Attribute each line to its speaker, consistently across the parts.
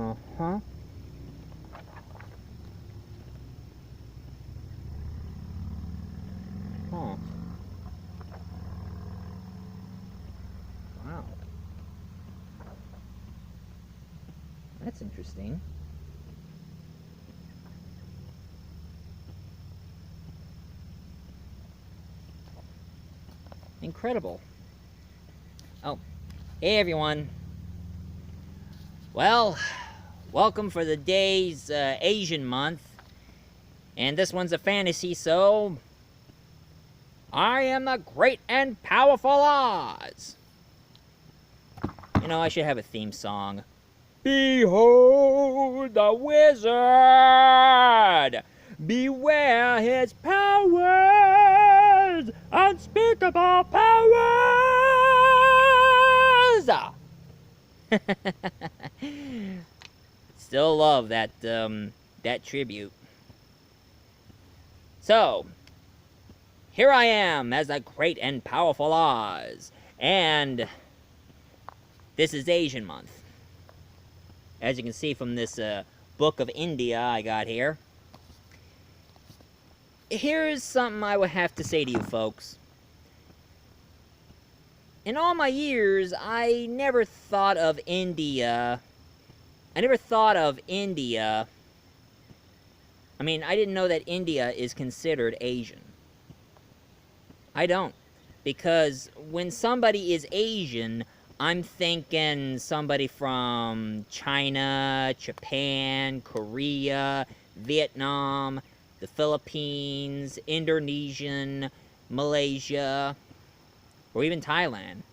Speaker 1: Uh-huh. Huh. Wow. That's interesting. Incredible. Oh, hey everyone. Well, welcome for the day's Asian month. And this one's a fantasy, so I am the great and powerful Oz. You know, I should have a theme song. Behold the wizard! Beware his powers! Unspeakable powers! Still love that, that tribute. So, here I am as the great and powerful Oz, and this is Asian month. As you can see from this book of India I got here. Here's something I would have to say to you folks. In all my years, I never thought of India. I mean, I didn't know that India is considered Asian. I don't. Because when somebody is Asian, I'm thinking somebody from China, Japan, Korea, Vietnam, the Philippines, Indonesian, Malaysia, or even Thailand.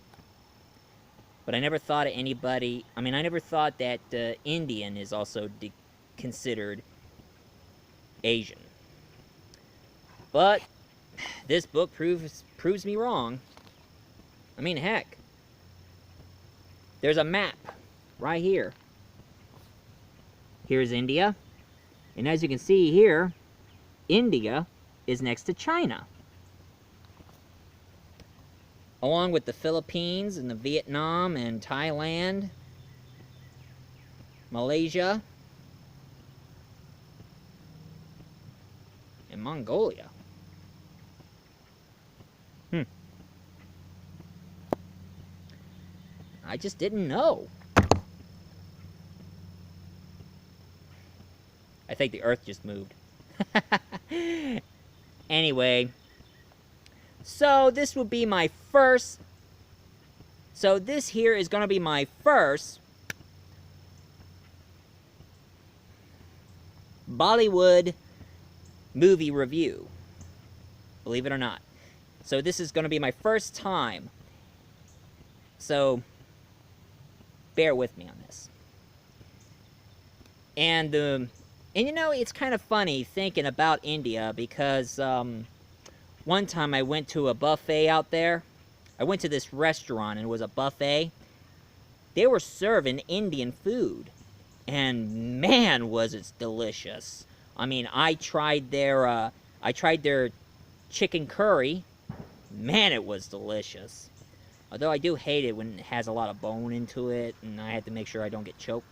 Speaker 1: But I never thought of anybody... I mean, I never thought that Indian is also considered Asian. But this book proves me wrong. I mean, heck. There's a map right here. Here's India. And as you can see here, India is next to China. Along with the Philippines and the Vietnam and Thailand, Malaysia, and Mongolia. I just didn't know. I think the Earth just moved. Anyway, so this will be my first... So this here is going to be my first Bollywood movie review. Believe it or not. So this is going to be my first time. So bear with me on this. And you know, it's kind of funny thinking about India because one time I went to a buffet out there. I went to this restaurant and it was a buffet. They were serving Indian food. And man, was it delicious. I mean, I tried their chicken curry. Man, it was delicious. Although I do hate it when it has a lot of bone into it, and I had to make sure I don't get choked.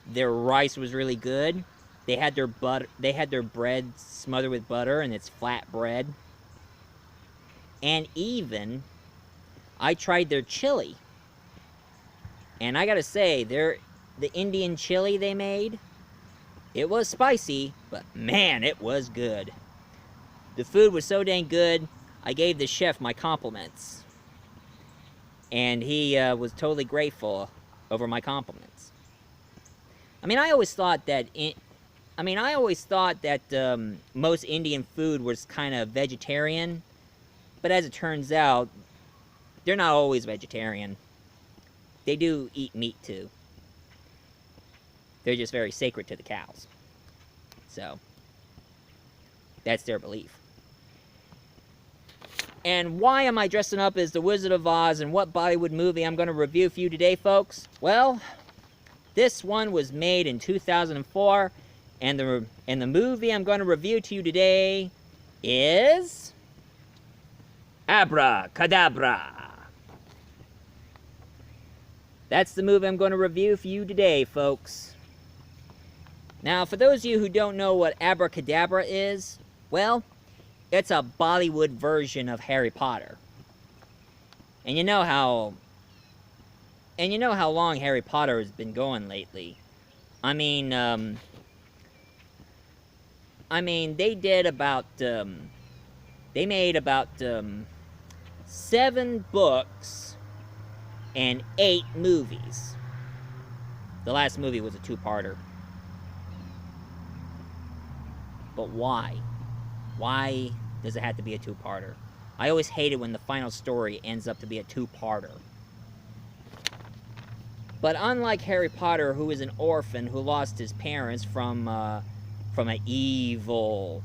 Speaker 1: Their rice was really good. They had their bread smothered with butter, and it's flat bread. And even, I tried their chili. And I gotta say, the Indian chili they made, it was spicy, but man, it was good. The food was so dang good, I gave the chef my compliments. And he was totally grateful over my compliments. I mean, I always thought that most Indian food was kind of vegetarian, but as it turns out, they're not always vegetarian. They do eat meat too. They're just very sacred to the cows. So, that's their belief. And why am I dressing up as the Wizard of Oz, and what Bollywood movie I'm going to review for you today, folks? Well, this one was made in 2004, and the movie I'm going to review to you today is Aabra Ka Daabra. That's the movie I'm going to review for you today, folks. Now, for those of you who don't know what Aabra Ka Daabra is, well, it's a Bollywood version of Harry Potter. And you know how long Harry Potter has been going lately. I mean, they did about, they made about, 7 books and 8 movies. The last movie was a 2-parter. But why? Why does it have to be a 2-parter? I always hate it when the final story ends up to be a 2-parter. But unlike Harry Potter, who is an orphan who lost his parents from an evil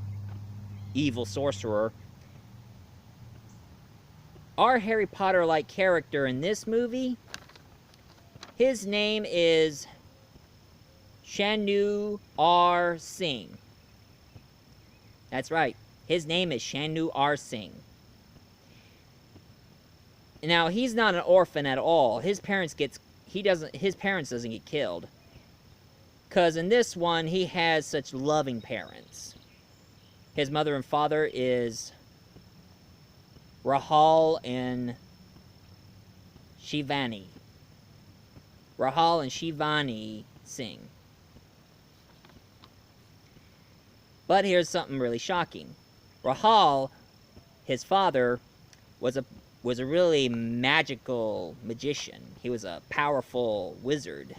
Speaker 1: sorcerer, our Harry Potter-like character in this movie, his name is Shanu R. Singh. That's right. His name is Shanu R. Singh. Now, he's not an orphan at all. His parents doesn't get killed. 'Cause in this one, he has such loving parents. His mother and father is Rahul and Shivani. Rahul and Shivani Singh. But here's something really shocking. Rahul, his father, was a really magical magician. He was a powerful wizard.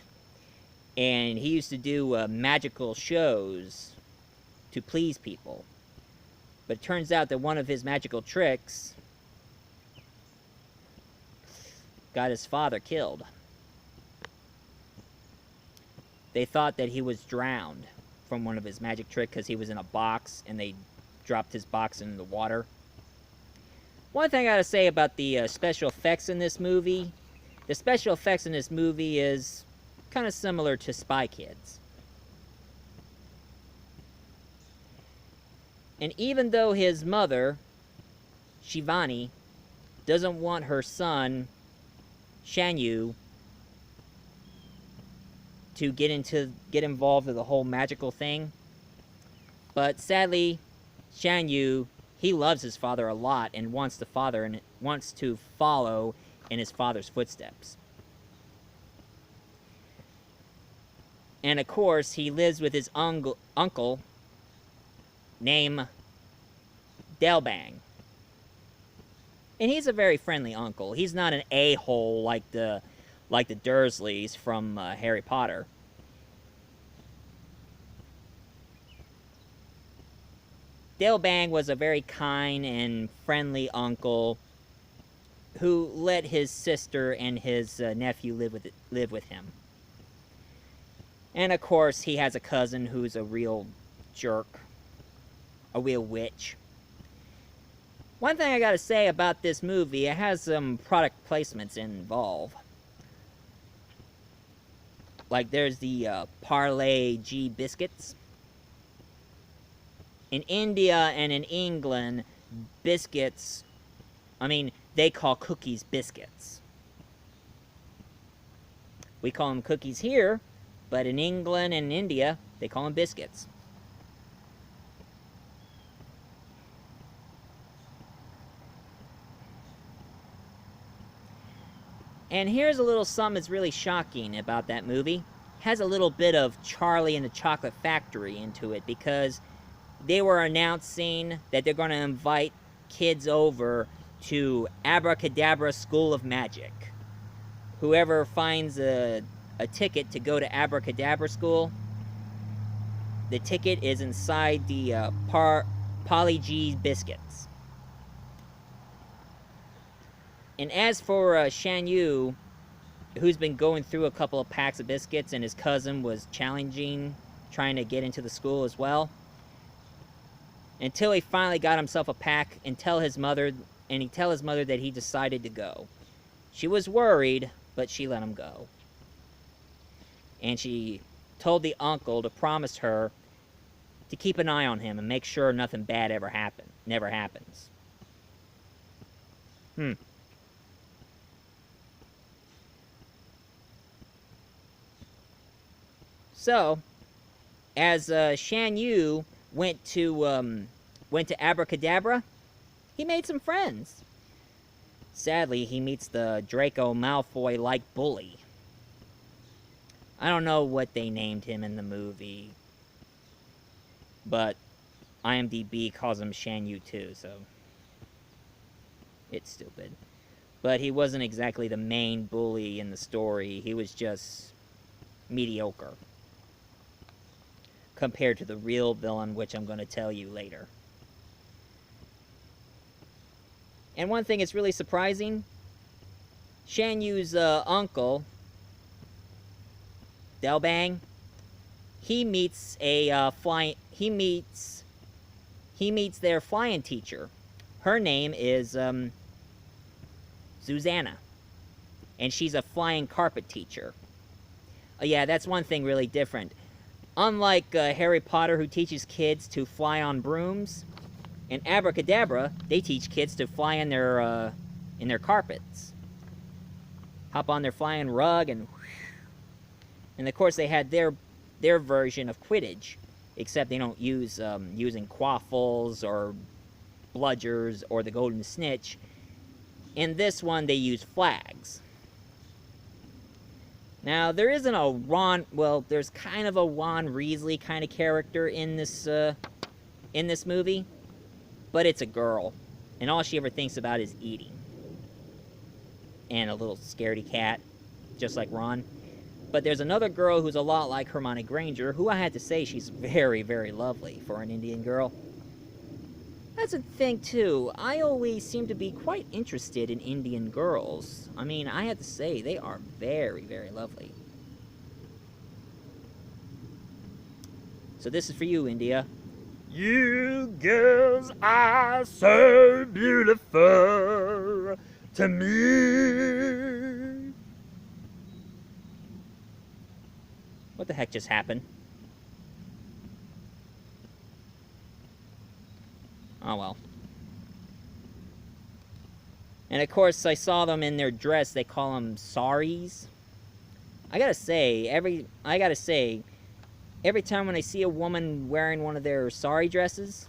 Speaker 1: And he used to do magical shows to please people. But it turns out that one of his magical tricks got his father killed. They thought that he was drowned from one of his magic tricks because he was in a box and they dropped his box into the water. One thing I gotta say about the special effects in this movie, the special effects in this movie is kind of similar to Spy Kids. And even though his mother, Shivani, doesn't want her son, Shanyu, to get involved with the whole magical thing, but sadly, Shanyu, he loves his father a lot and wants to follow in his father's footsteps. And of course, he lives with his uncle named Delbang. And he's a very friendly uncle. He's not an a-hole like the Dursleys from Harry Potter. Delbang was a very kind and friendly uncle who let his sister and his nephew live with him. And of course, he has a cousin who's a real jerk, a real witch. One thing I gotta say about this movie, it has some product placements involved. Like there's the Parle G biscuits. In India and in England, biscuits, they call cookies biscuits. We call them cookies here, but in England and India, they call them biscuits. And here's a little something that's really shocking about that movie. It has a little bit of Charlie and the Chocolate Factory into it because they were announcing that they're going to invite kids over to Aabra Ka Daabra School of Magic. Whoever finds a ticket to go to Aabra Ka Daabra School, the ticket is inside the Poly G biscuits. And as for Shan Yu, who's been going through a couple of packs of biscuits and his cousin was trying to get into the school as well, until he finally got himself a pack and tell his mother that he decided to go. She was worried, but she let him go. And she told the uncle to promise her to keep an eye on him and make sure nothing bad never happens. So, as Shan Yu went to Aabra Ka Daabra, he made some friends. Sadly, he meets the Draco Malfoy-like bully. I don't know what they named him in the movie, but IMDb calls him Shan Yu too, so it's stupid. But he wasn't exactly the main bully in the story. He was just mediocre compared to the real villain, which I'm going to tell you later. And one thing that's really surprising, Shan Yu's uncle, Delbang, he meets their flying teacher. Her name is Susanna, and she's a flying carpet teacher. Yeah, that's one thing really different. Unlike Harry Potter, who teaches kids to fly on brooms, in Aabra Ka Daabra, they teach kids to fly in their carpets. Hop on their flying rug, and of course they had their version of Quidditch, except they don't use using quaffles or bludgers or the golden snitch. In this one, they use flags. Now, there isn't a Ron... Well, there's kind of a Ron Weasley kind of character in this movie, but it's a girl, and all she ever thinks about is eating. And a little scaredy cat, just like Ron. But there's another girl who's a lot like Hermione Granger, who I had to say she's very, very lovely for an Indian girl. That's a thing, too. I always seem to be quite interested in Indian girls. I mean, I have to say, they are very, very lovely. So this is for you, India. You girls are so beautiful to me. What the heck just happened? Oh well. And of course, I saw them in their dress. They call them saris. I gotta say, every time when I see a woman wearing one of their sari dresses,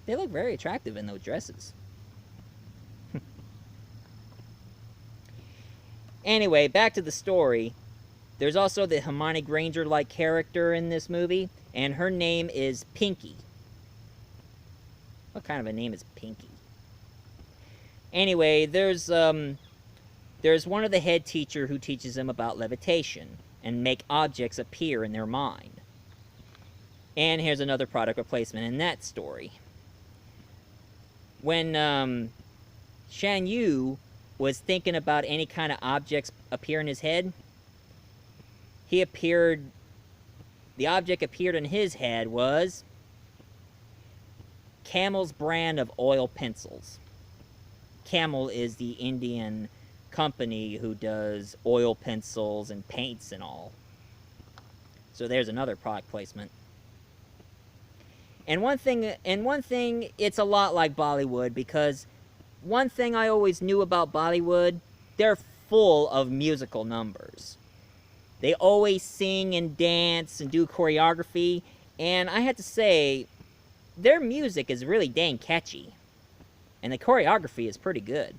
Speaker 1: they look very attractive in those dresses. Anyway, back to the story. There's also the Hermione Granger-like character in this movie, and her name is Pinky. What kind of a name is Pinky? Anyway, there's one of the head teacher who teaches them about levitation and make objects appear in their mind. And here's another product replacement in that story. When Shan Yu was thinking about any kind of objects appear in his head, the object appeared in his head was Camel's brand of oil pencils. Camel is the Indian company who does oil pencils and paints and all. So there's another product placement. And one thing, it's a lot like Bollywood, because one thing I always knew about Bollywood, they're full of musical numbers. They always sing and dance and do choreography, and I have to say, their music is really dang catchy. And the choreography is pretty good.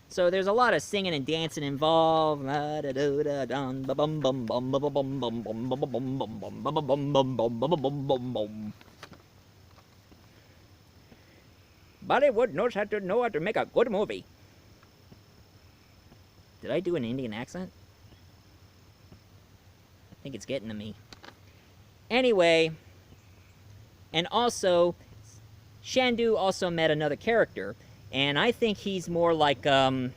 Speaker 1: So there's a lot of singing and dancing involved. Bollywood knows how to make a good movie. Did I do an Indian accent? I think it's getting to me. Anyway, and also, Shandu also met another character, and I think he's more like Rubius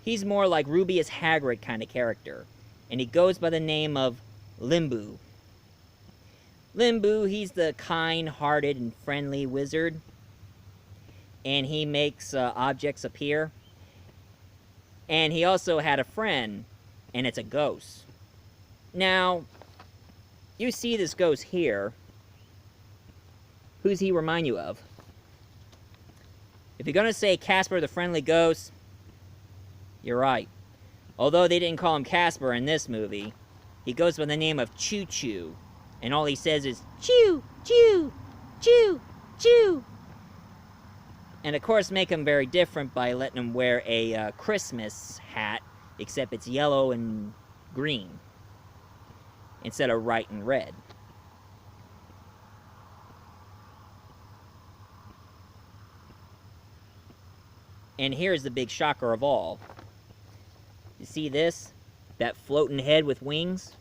Speaker 1: Hagrid kind of character, and he goes by the name of Limbu. Limbu, he's the kind-hearted and friendly wizard, and he makes objects appear. And he also had a friend, and it's a ghost. Now, you see this ghost here. Who's he remind you of? If you're going to say Casper the Friendly Ghost, you're right. Although they didn't call him Casper in this movie, He goes by the name of Choo Choo, and all he says is, "Choo, choo, choo, choo." And of course make him very different by letting him wear a Christmas hat, except it's yellow and green, instead of white and red. And here's the big shocker of all. You see this? That floating head with wings?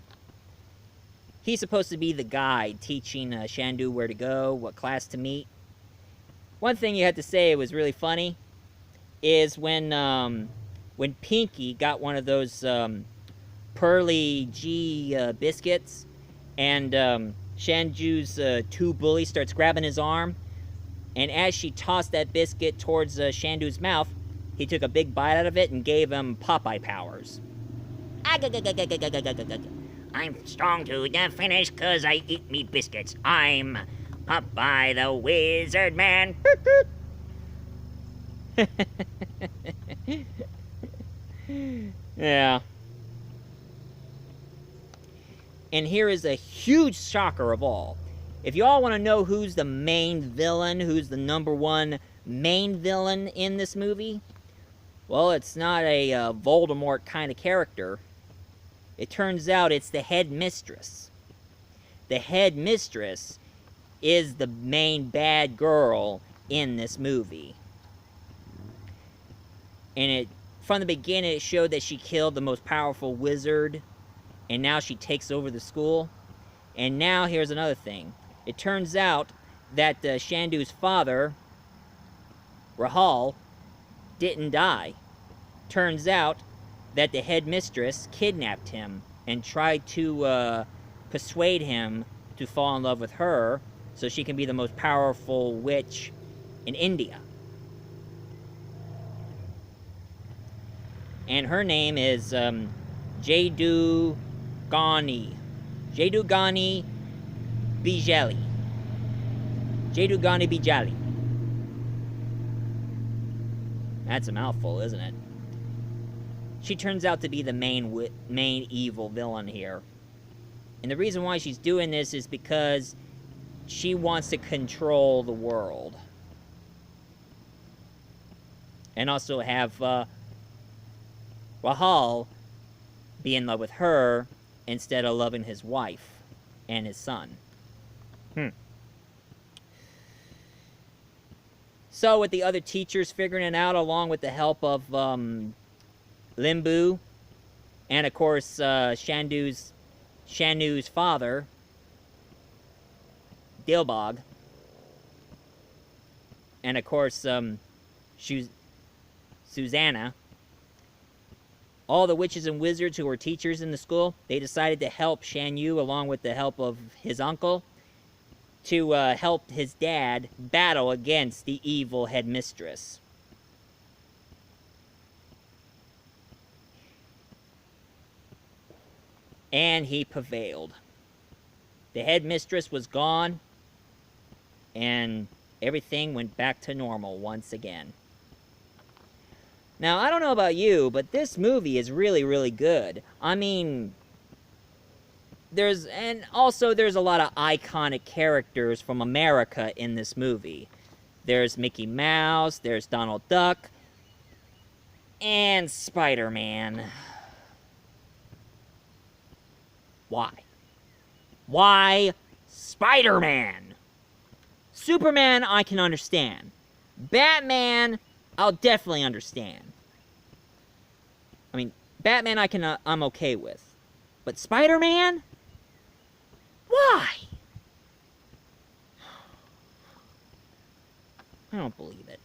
Speaker 1: He's supposed to be the guide teaching Shandu where to go, what class to meet. One thing you have to say was really funny is when Pinky got one of those Pearly G biscuits, and Shandu's two bullies starts grabbing his arm, and as she tossed that biscuit towards Shandu's mouth, he took a big bite out of it and gave him Popeye powers.
Speaker 2: I'm strong to the finish 'cause I eat me biscuits. I'm Popeye the Wizard Man.
Speaker 1: Yeah. And here is a huge shocker of all. If you all want to know who's the main villain, who's the number one main villain in this movie, well, it's not a Voldemort kind of character. It turns out it's the Headmistress. The Headmistress is the main bad girl in this movie. And from the beginning, it showed that she killed the most powerful wizard, and now she takes over the school. And now here's another thing. It turns out that Shandu's father, Rahul, didn't die. Turns out that the Headmistress kidnapped him and tried to persuade him to fall in love with her so she can be the most powerful witch in India. And her name is Jadu Gani. Jadu Gani Bijali. Jadu Gani Bijali. That's a mouthful, isn't it? She turns out to be the main evil villain here. And the reason why she's doing this is because she wants to control the world. And also have Rahul be in love with her instead of loving his wife and his son. So with the other teachers figuring it out, along with the help of Limbu, and of course Shanu's father, Dilbog, and of course Susanna, all the witches and wizards who were teachers in the school, they decided to help Shanyu, along with the help of his uncle, to help his dad battle against the evil Headmistress. And he prevailed. The Headmistress was gone, and everything went back to normal once again. Now, I don't know about you, but this movie is really, really good. I mean, there's a lot of iconic characters from America in this movie. There's Mickey Mouse, there's Donald Duck, and Spider-Man. Why? Why Spider-Man? Superman, I can understand. Batman, I'll definitely understand. I mean, Batman I'm okay with. But Spider-Man? Why? I don't believe it.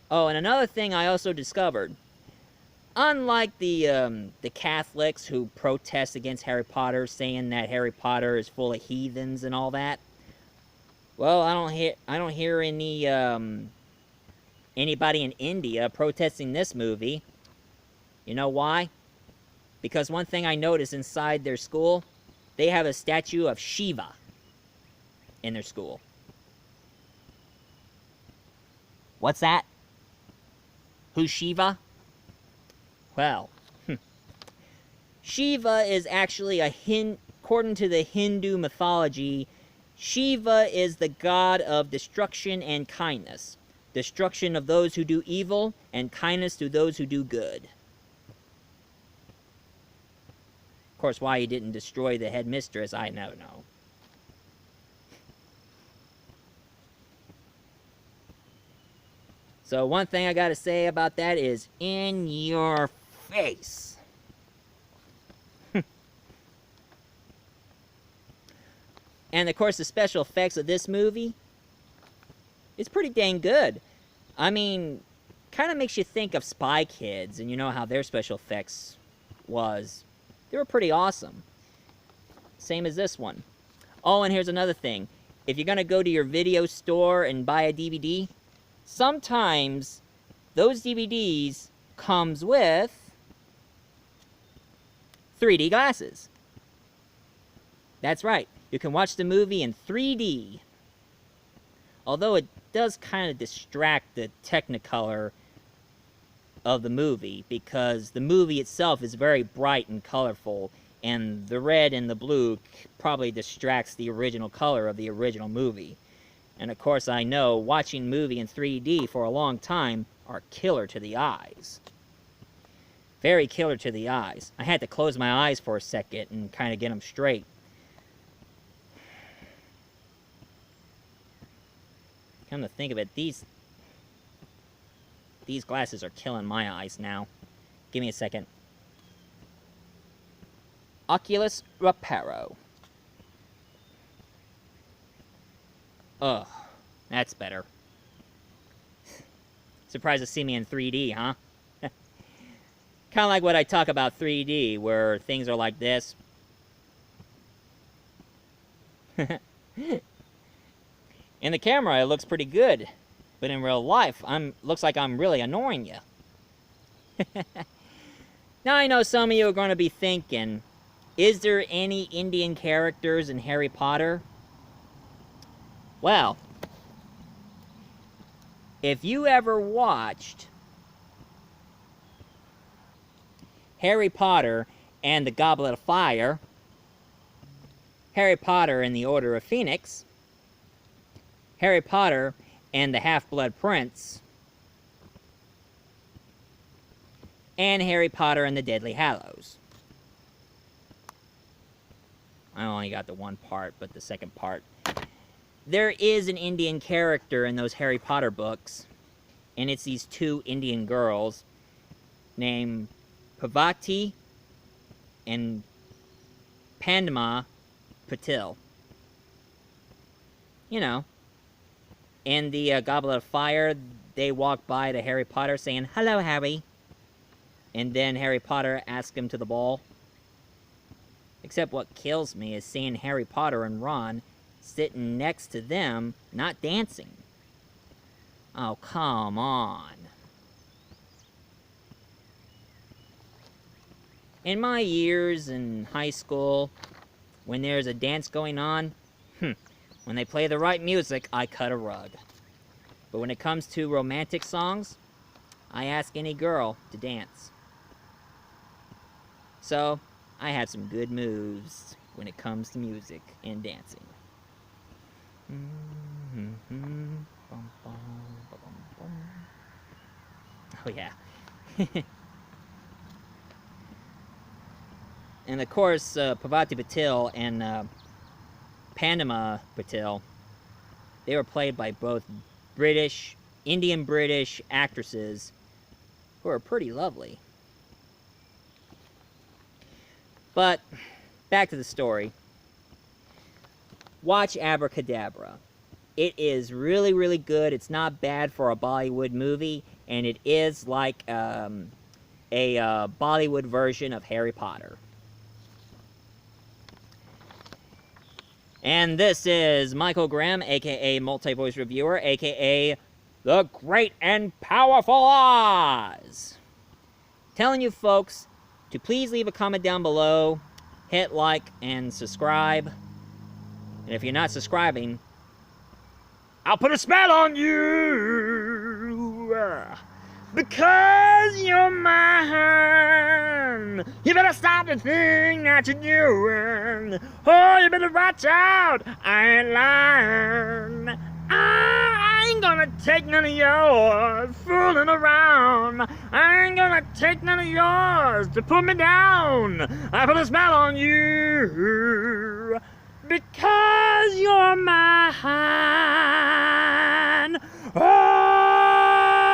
Speaker 1: Oh, and another thing I also discovered. Unlike the Catholics who protest against Harry Potter, saying that Harry Potter is full of heathens and all that, well, I don't hear any anybody in India protesting this movie. You know why? Because one thing I noticed inside their school, they have a statue of Shiva in their school. What's that? Who's Shiva? Well, Shiva is actually according to the Hindu mythology, Shiva is the god of destruction and kindness. Destruction of those who do evil, and kindness to those who do good. Of course, why he didn't destroy the headmistress, I don't know. So one thing I gotta say about that is, in your face. And of course, the special effects of this movie, it's pretty dang good. I mean, kind of makes you think of Spy Kids, and you know how their special effects was. They were pretty awesome. Same as this one. Oh, and here's another thing. If you're gonna go to your video store and buy a DVD, sometimes those DVDs comes with 3D glasses. That's right. You can watch the movie in 3D. Although it does kind of distract the Technicolor of the movie, because the movie itself is very bright and colorful, and the red and the blue probably distracts the original color of the original movie. And of course, I know watching movie in 3D for a long time are killer to the eyes. Very killer to the eyes. I had to close my eyes for a second and kind of get them straight. Come to think of it, these glasses are killing my eyes now. Give me a second. Oculus Reparo. Ugh, that's better. Surprised to see me in 3D, huh? Kind of like what I talk about 3D, where things are like this. In the camera, it looks pretty good. But in real life, looks like I'm really annoying you. Now I know some of you are going to be thinking, is there any Indian characters in Harry Potter? Well, if you ever watched Harry Potter and the Goblet of Fire, Harry Potter and the Order of Phoenix, Harry Potter and the Half-Blood Prince, and Harry Potter and the Deathly Hallows. I only got the one part, but the second part. There is an Indian character in those Harry Potter books, and it's these two Indian girls named Parvati and Pandama Patil. You know. In the Goblet of Fire, they walk by to Harry Potter saying, "Hello, Harry." And then Harry Potter asks him to the ball. Except what kills me is seeing Harry Potter and Ron sitting next to them, not dancing. Oh, come on. In my years in high school, when there's a dance going on, when they play the right music, I cut a rug. But when it comes to romantic songs, I ask any girl to dance. So, I have some good moves when it comes to music and dancing. Oh yeah. And of course, Parvati Patil and Pandama Patil, they were played by both Indian-British actresses who are pretty lovely. But, back to the story. Watch Aabra Ka Daabra. It is really, really good. It's not bad for a Bollywood movie, and it is like a Bollywood version of Harry Potter. And this is Michael Grimm, aka Multi-Voice Reviewer, aka The Great and Powerful Oz, telling you folks to please leave a comment down below, hit like and subscribe. And if you're not subscribing, I'll put a spell on you, because you're mine.
Speaker 2: You better stop the thing that you're doing. Oh, you better watch out. I ain't lying. I ain't gonna take none of yours fooling around. I ain't gonna take none of yours to put me down. I put a spell on you because you're mine.